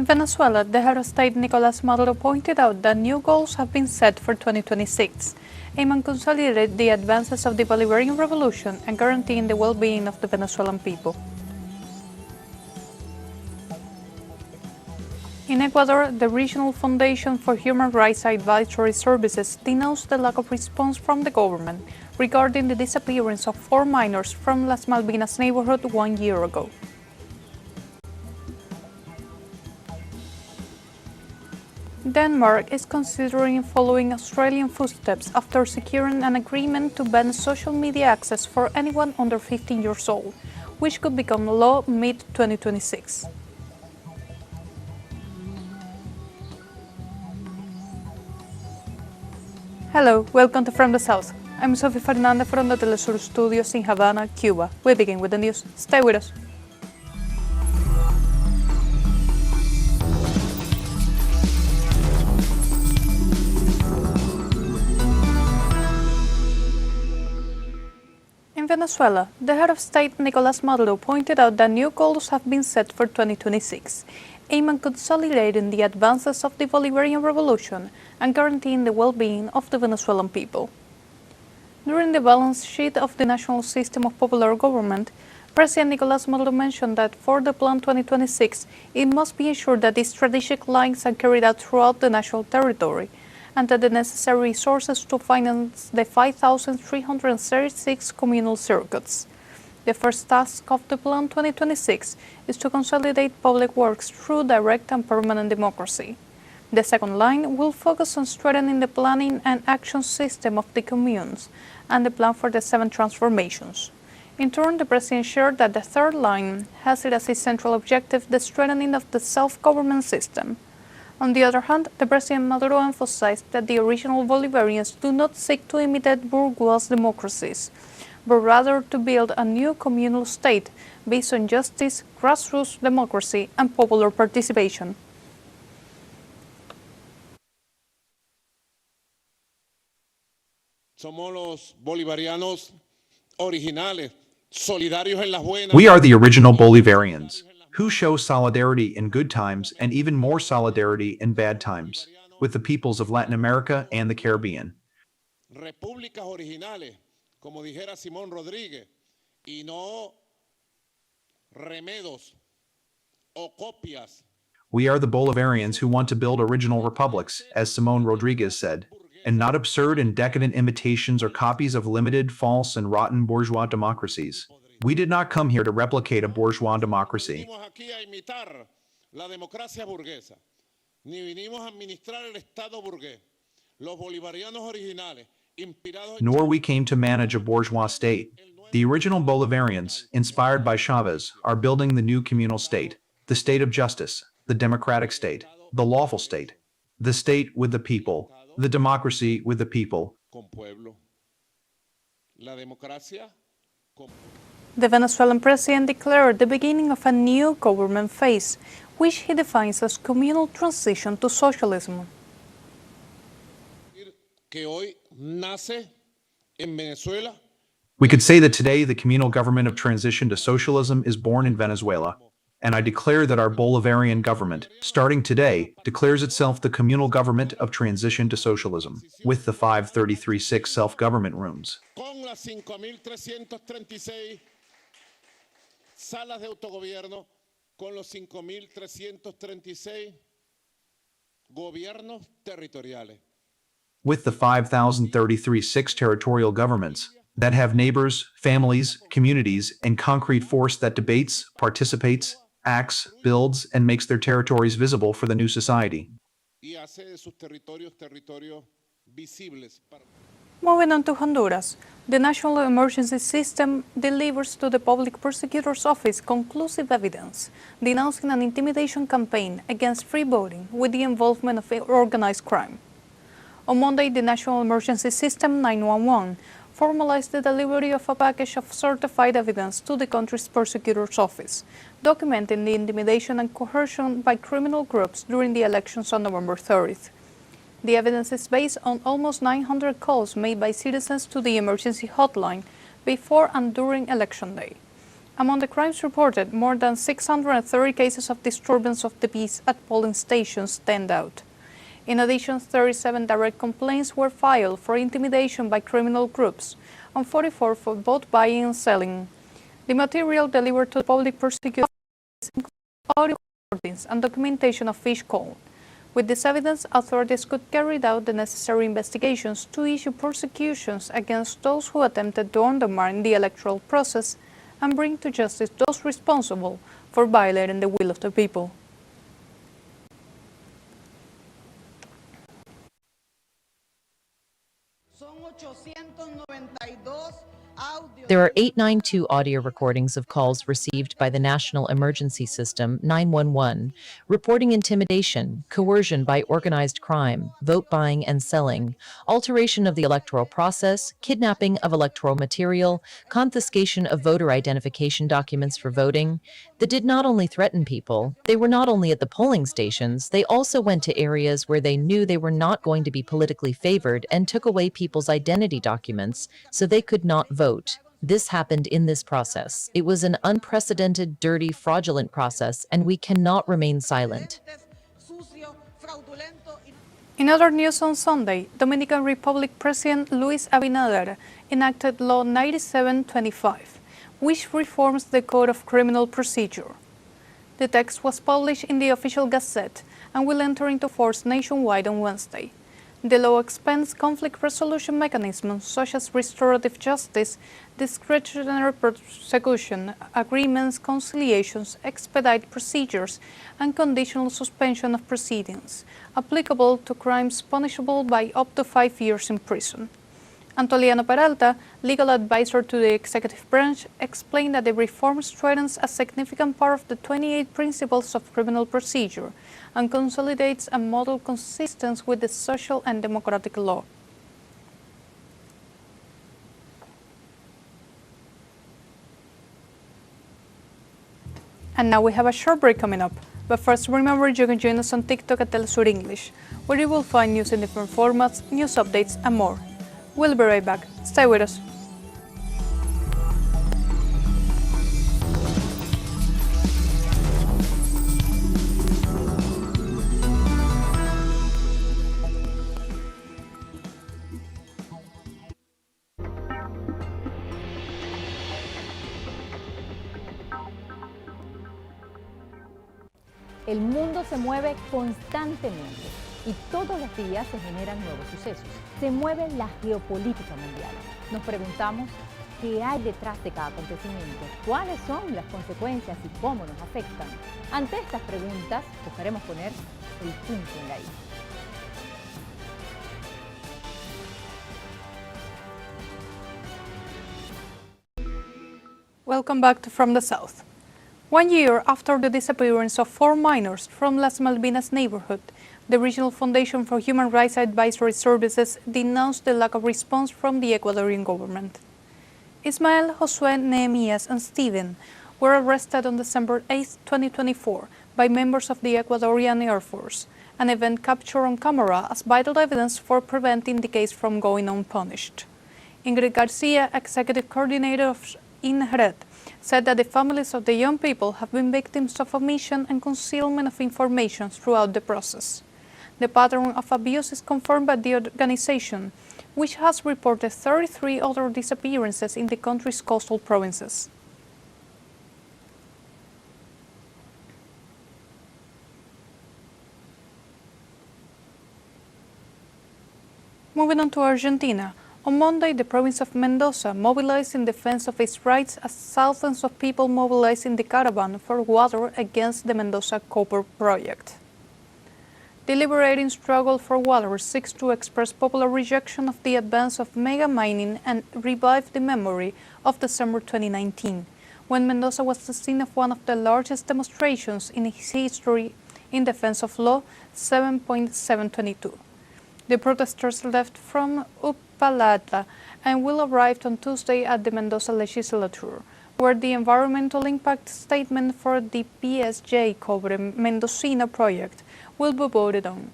In Venezuela, the head of state Nicolás Maduro pointed out that new goals have been set for 2026, aiming at consolidating the advances of the Bolivarian revolution and guaranteeing the well-being of the Venezuelan people. In Ecuador, the Regional Foundation for Human Rights Advisory Services denounced the lack of response from the government regarding the disappearance of 4 minors from Las Malvinas neighborhood 1 year ago. Denmark is considering following Australian footsteps after securing an agreement to ban social media access for anyone under 15 years old, which could become law mid-2026. Hello, welcome to From the South. I'm Sophie Fernandez from the teleSUR studios in Havana, Cuba. We begin with the news. Stay with us. In Venezuela, the head of state Nicolás Maduro pointed out that new goals have been set for 2026, aiming at consolidating the advances of the Bolivarian revolution and guaranteeing the well-being of the Venezuelan people. During the balance sheet of the national system of popular government, President Nicolás Maduro mentioned that for the Plan 2026, it must be ensured that these strategic lines are carried out throughout the national territory, and that the necessary resources to finance the 5,336 communal circuits. The first task of the Plan 2026 is to consolidate public works through direct and permanent democracy. The second line will focus on strengthening the planning and action system of the communes and the plan for the 7 transformations. In turn, the President shared that the third line has it as its central objective the strengthening of the self-government system. On the other hand, the President Maduro emphasized that the original Bolivarians do not seek to imitate bourgeois democracies, but rather to build a new communal state based on justice, grassroots democracy, and popular participation. We are the original Bolivarians, who show solidarity in good times and even more solidarity in bad times, with the peoples of Latin America and the Caribbean. Repúblicas originales, como dijera Simón Rodríguez, y no remedos o copias. We are the Bolivarians who want to build original republics, as Simón Rodríguez said, and not absurd and decadent imitations or copies of limited, false, and rotten bourgeois democracies. We did not come here to replicate a bourgeois democracy. Nor we came to manage a bourgeois state. The original Bolivarians, inspired by Chavez, are building the new communal state, the state of justice, the democratic state, the lawful state, the state with the people, the democracy with the people. The Venezuelan president declared the beginning of a new government phase, which he defines as communal transition to socialism. We could say that today the communal government of transition to socialism is born in Venezuela, and I declare that our Bolivarian government, starting today, declares itself the communal government of transition to socialism, with the 533-6 self-government rooms. Salas de autogobierno con los 5,336 gobiernos territoriales. With the 5,033-6 territorial governments that have neighbors, families, communities, and concrete force that debates, participates, acts, builds, and makes their territories visible for the new society. Y hace de sus territorios visibles para... Moving on to Honduras, the National Emergency System delivers to the Public Prosecutor's Office conclusive evidence, denouncing an intimidation campaign against free voting with the involvement of organized crime. On Monday, the National Emergency System 911 formalized the delivery of a package of certified evidence to the country's prosecutor's office, documenting the intimidation and coercion by criminal groups during the elections on November 30th. The evidence is based on almost 900 calls made by citizens to the emergency hotline before and during Election Day. Among the crimes reported, more than 630 cases of disturbance of the peace at polling stations stand out. In addition, 37 direct complaints were filed for intimidation by criminal groups and 44 for vote buying and selling. The material delivered to the public prosecutor includes audio recordings and documentation of fish call. With this evidence, authorities could carry out the necessary investigations to issue prosecutions against those who attempted to undermine the electoral process and bring to justice those responsible for violating the will of the people. There are 892 audio recordings of calls received by the National Emergency System 911, reporting intimidation, coercion by organized crime, vote buying and selling, alteration of the electoral process, kidnapping of electoral material, confiscation of voter identification documents for voting. That did not only threaten people, they were not only at the polling stations, they also went to areas where they knew they were not going to be politically favored and took away people's identity documents so they could not vote. This happened in this process. It was an unprecedented, dirty, fraudulent process, and we cannot remain silent. In other news on Sunday, Dominican Republic President Luis Abinader enacted Law 9725, which reforms the Code of Criminal Procedure. The text was published in the official Gazette and will enter into force nationwide on Wednesday. The law expands conflict resolution mechanisms such as restorative justice, discretionary prosecution, agreements, conciliations, expedite procedures, and conditional suspension of proceedings, applicable to crimes punishable by up to 5 years in prison. Antoliano Peralta, legal advisor to the executive branch, explained that the reform strengthens a significant part of the 28 principles of criminal procedure and consolidates a model consistent with the social and democratic law. And now we have a short break coming up. But first, remember you can join us on TikTok at teleSUR English, where you will find news in different formats, news updates, and more. We'll be right back. Stay with us. El mundo se mueve constantemente y todos los días se generan nuevos sucesos. Se mueve la geopolítica mundial. Nos preguntamos qué hay detrás de cada acontecimiento, cuáles son las consecuencias y cómo nos afectan. Ante estas preguntas, buscaremos poner el punto en la I. Welcome back to From the South. 1 year after the disappearance of 4 minors from Las Malvinas neighborhood, the Regional Foundation for Human Rights Advisory Services denounced the lack of response from the Ecuadorian government. Ismael, Josué, Nehemias, and Steven were arrested on December 8, 2024 by members of the Ecuadorian Air Force, an event captured on camera as vital evidence for preventing the case from going unpunished. Ingrid Garcia, executive coordinator of INHRED, said that the families of the young people have been victims of omission and concealment of information throughout the process. The pattern of abuse is confirmed by the organization, which has reported 33 other disappearances in the country's coastal provinces. Moving on to Argentina. On Monday, the province of Mendoza mobilized in defense of its rights as thousands of people mobilized in the caravan for water against the Mendoza Copper Project. The liberating struggle for water seeks to express popular rejection of the advance of mega mining and revive the memory of December 2019, when Mendoza was the scene of one of the largest demonstrations in its history in defense of Law 7.722. The protesters left from Upalata and will arrive on Tuesday at the Mendoza legislature, where the environmental impact statement for the PSJ Cobre Mendocino project will be voted on.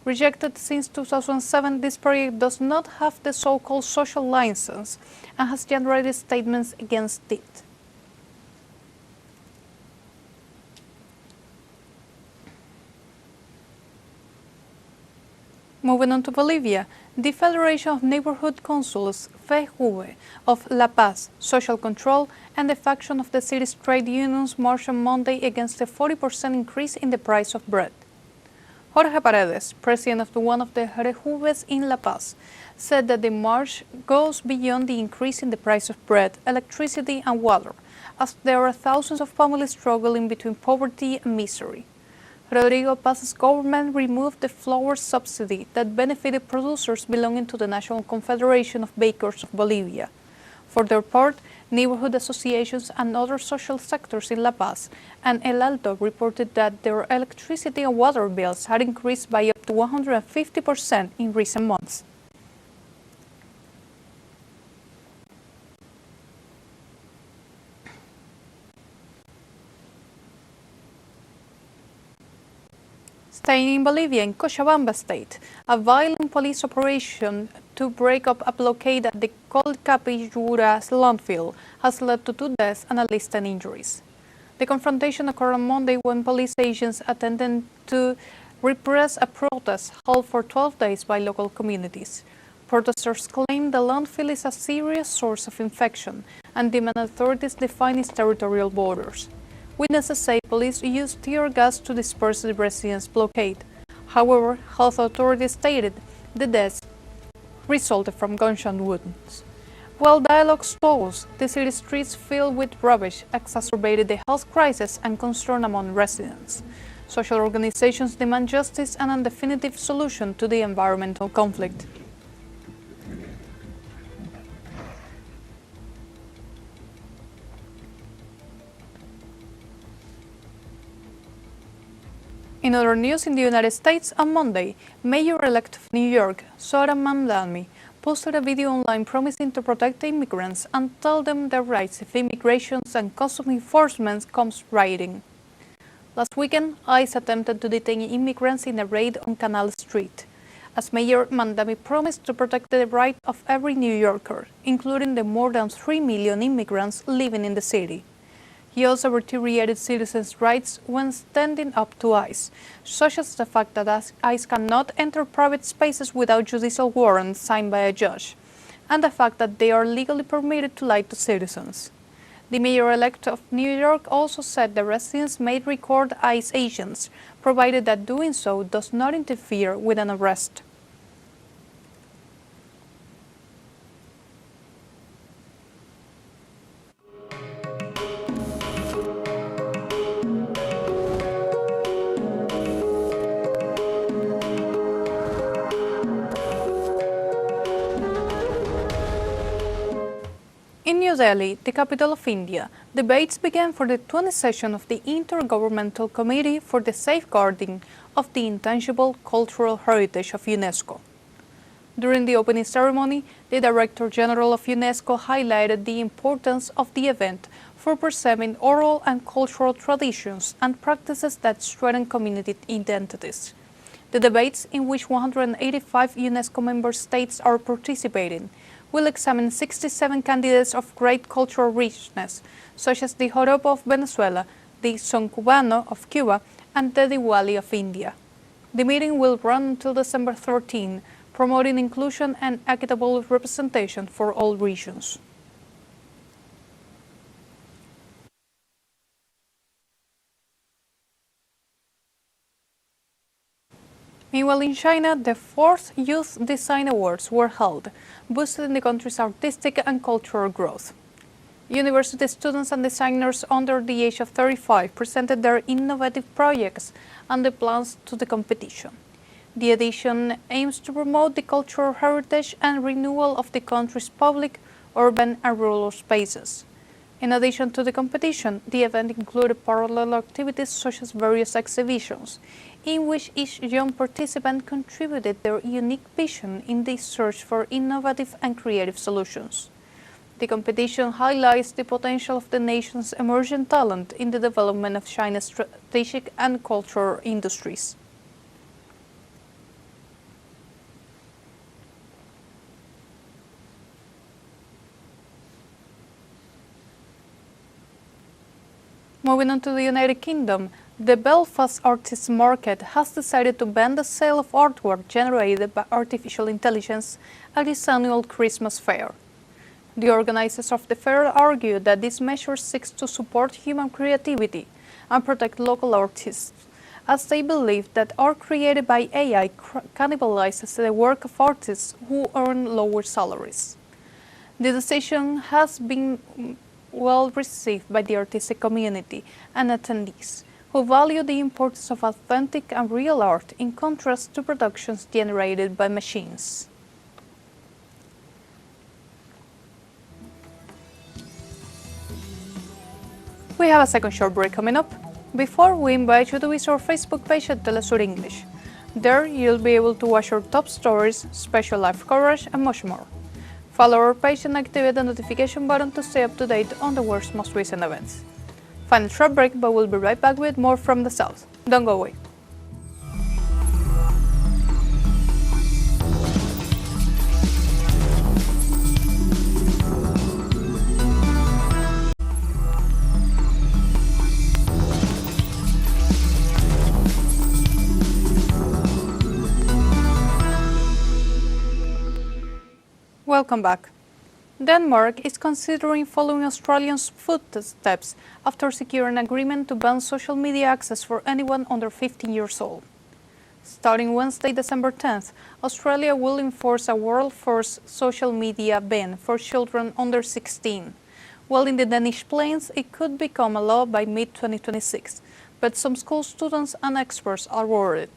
Rejected since 2007, this project does not have the so-called social license and has generated statements against it. Moving on to Bolivia, the Federation of Neighborhood Councils, FTS, of La Paz, Social Control, and the faction of the city's trade unions marched on Monday against a 40% increase in the price of bread. Jorge Paredes, president of one of the FTS in La Paz, said that the march goes beyond the increase in the price of bread, electricity, and water, as there are thousands of families struggling between poverty and misery. Rodrigo Paz's government removed the flour subsidy that benefited producers belonging to the National Confederation of Bakers of Bolivia. For their part, neighborhood associations and other social sectors in La Paz and El Alto reported that their electricity and water bills had increased by up to 150% in recent months. Staying in Bolivia, in Cochabamba state, a violent police operation to break up a blockade at the Colcapillura landfill has led to 2 deaths and at least 10 injuries. The confrontation occurred on Monday when police agents attempted to repress a protest held for 12 days by local communities. Protesters claim the landfill is a serious source of infection and demand authorities define its territorial borders. Witnesses say police used tear gas to disperse the residents' blockade. However, health authorities stated the deaths resulted from gunshot wounds. While dialogue stalls, the city's streets filled with rubbish exacerbated the health crisis and concern among residents. Social organizations demand justice and a definitive solution to the environmental conflict. In other news, in the United States, on Monday, Mayor-elect of New York, Zohran Mamdani, posted a video online promising to protect the immigrants and tell them their rights if immigration and customs enforcement comes riding. Last weekend, ICE attempted to detain immigrants in a raid on Canal Street, as Mayor Mamdani promised to protect the right of every New Yorker, including the more than 3 million immigrants living in the city. He also reiterated citizens' rights when standing up to ICE, such as the fact that ICE cannot enter private spaces without judicial warrants signed by a judge, and the fact that they are legally permitted to lie to citizens. The mayor-elect of New York also said the residents may record ICE agents, provided that doing so does not interfere with an arrest. In New Delhi, the capital of India, debates began for the 20th session of the Intergovernmental Committee for the Safeguarding of the Intangible Cultural Heritage of UNESCO. During the opening ceremony, the Director General of UNESCO highlighted the importance of the event for preserving oral and cultural traditions and practices that strengthen community identities. The debates, in which 185 UNESCO member states are participating, will examine 67 candidates of great cultural richness, such as the joropo of Venezuela, the son cubano of Cuba, and the Diwali of India. The meeting will run until December 13, promoting inclusion and equitable representation for all regions. Meanwhile, in China, the 4th Youth Design Awards were held, boosting the country's artistic and cultural growth. University students and designers under the age of 35 presented their innovative projects and the plans to the competition. The edition aims to promote the cultural heritage and renewal of the country's public, urban, and rural spaces. In addition to the competition, the event included parallel activities such as various exhibitions, in which each young participant contributed their unique vision in the search for innovative and creative solutions. The competition highlights the potential of the nation's emerging talent in the development of China's strategic and cultural industries. Moving on to the United Kingdom, The Belfast Artists Market has decided to ban the sale of artwork generated by artificial intelligence at its annual Christmas fair. The organizers of the fair argue that this measure seeks to support human creativity and protect local artists, as they believe that art created by AI cannibalizes the work of artists who earn lower salaries. The decision has been well received by the artistic community and attendees, who value the importance of authentic and real art in contrast to productions generated by machines. We have a second short break coming up. Before, we invite you to visit our Facebook page at teleSUR English. There, you'll be able to watch our top stories, special live coverage, and much more. Follow our page and activate the notification button to stay up to date on the world's most recent events. Final short break, but we'll be right back with more from the South. Don't go away. Welcome back. Denmark is considering following Australia's footsteps after securing an agreement to ban social media access for anyone under 15 years old. Starting Wednesday, December 10th, Australia will enforce a world-first social media ban for children under 16. While in the Danish Plains, it could become a law by mid-2026, but some school students and experts are worried.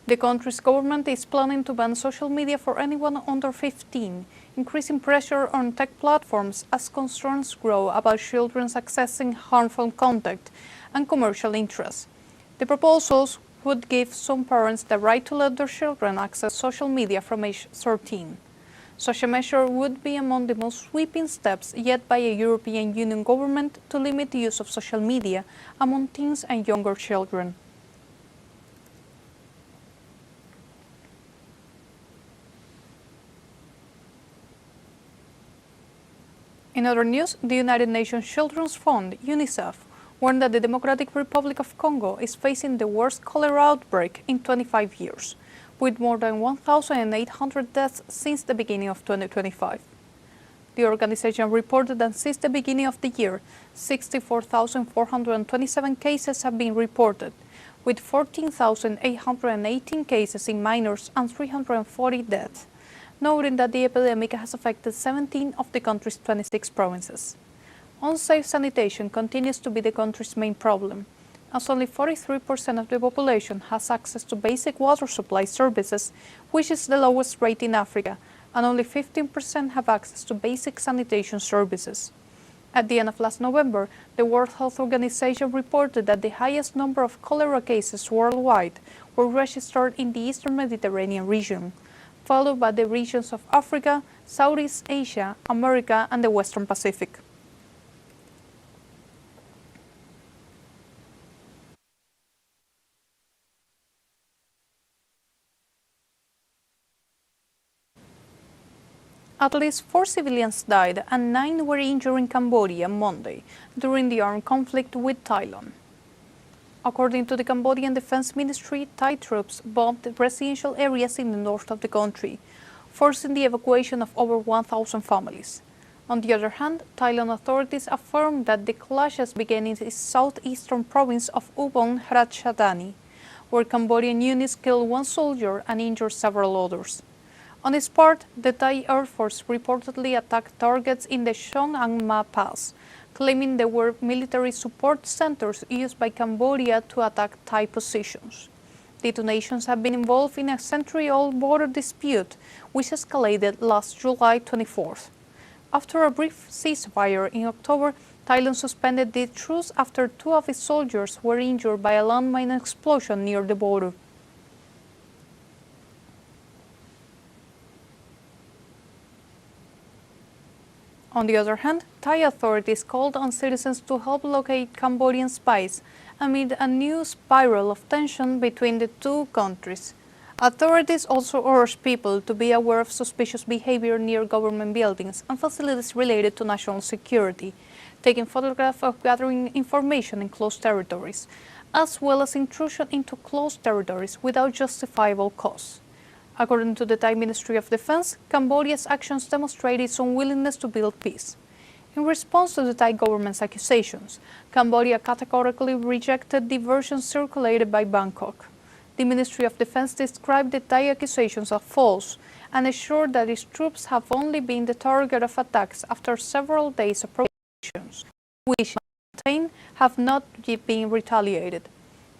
The country's government is planning to ban social media for anyone under 15, increasing pressure on tech platforms as concerns grow about children's accessing harmful content and commercial interests. The proposals would give some parents the right to let their children access social media from age 13. Such a measure would be among the most sweeping steps yet by a European Union government to limit the use of social media among teens and younger children. In other news, the United Nations Children's Fund, UNICEF, warned that the Democratic Republic of Congo is facing the worst cholera outbreak in 25 years, with more than 1,800 deaths since the beginning of 2025. The organization reported that since the beginning of the year, 64,427 cases have been reported, with 14,818 cases in minors and 340 deaths, noting that the epidemic has affected 17 of the country's 26 provinces. Unsafe sanitation continues to be the country's main problem, as only 43% of the population has access to basic water supply services, which is the lowest rate in Africa, and only 15% have access to basic sanitation services. At the end of last November, the World Health Organization reported that the highest number of cholera cases worldwide were registered in the Eastern Mediterranean region, followed by the regions of Africa, Southeast Asia, America, and the Western Pacific. At least 4 civilians died and 9 were injured in Cambodia Monday during the armed conflict with Thailand. According to the Cambodian Defense Ministry, Thai troops bombed residential areas in the north of the country, forcing the evacuation of over 1,000 families. On the other hand, Thailand authorities affirmed that the clashes began in the southeastern province of Ubon Ratchathani, where Cambodian units killed 1 soldier and injured several others. On its part, the Thai Air Force reportedly attacked targets in the Chong Ang Ma Pass, claiming they were military support centers used by Cambodia to attack Thai positions. The two nations have been involved in a century-old border dispute, which escalated last July 24th. After a brief ceasefire in October, Thailand suspended the truce after 2 of its soldiers were injured by a landmine explosion near the border. On the other hand, Thai authorities called on citizens to help locate Cambodian spies amid a new spiral of tension between the two countries. Authorities also urged people to be aware of suspicious behavior near government buildings and facilities related to national security, taking photographs of gathering information in closed territories, as well as intrusion into closed territories without justifiable cause. According to the Thai Ministry of Defense, Cambodia's actions demonstrate its unwillingness to build peace. In response to the Thai government's accusations, Cambodia categorically rejected the version circulated by Bangkok. The Ministry of Defense described the Thai accusations as false and assured that its troops have only been the target of attacks after several days of provocations, which have not yet been retaliated.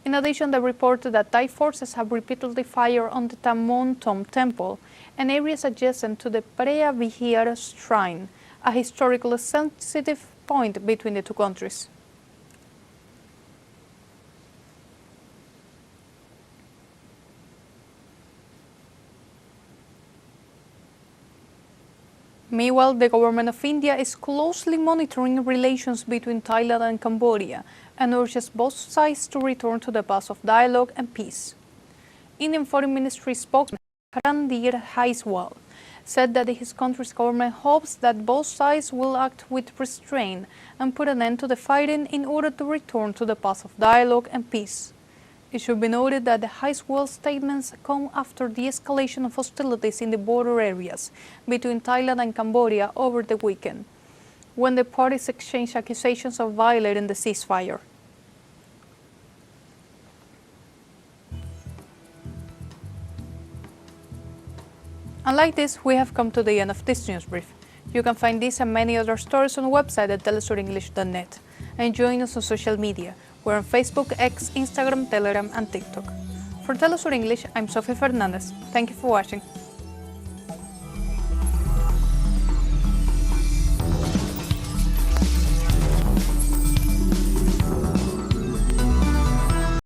In addition, they reported that Thai forces have repeatedly fired on the Tamon Tom Temple and areas adjacent to the Preah Vihear Shrine, a historically sensitive point between the two countries. Meanwhile, the government of India is closely monitoring relations between Thailand and Cambodia and urges both sides to return to the path of dialogue and peace. Indian Foreign Ministry spokesman Randir Jaiswal said that his country's government hopes that both sides will act with restraint and put an end to the fighting in order to return to the path of dialogue and peace. It should be noted that the Jaiswal's statements come after the escalation of hostilities in the border areas between Thailand and Cambodia over the weekend, when the parties exchanged accusations of violating the ceasefire. And like this, we have come to the end of this news brief. You can find this and many other stories on the website at telesurenglish.net. And join us on social media. We're on Facebook, X, Instagram, Telegram, and TikTok. For Telesur English, I'm Sofía Fernandez. Thank you for watching.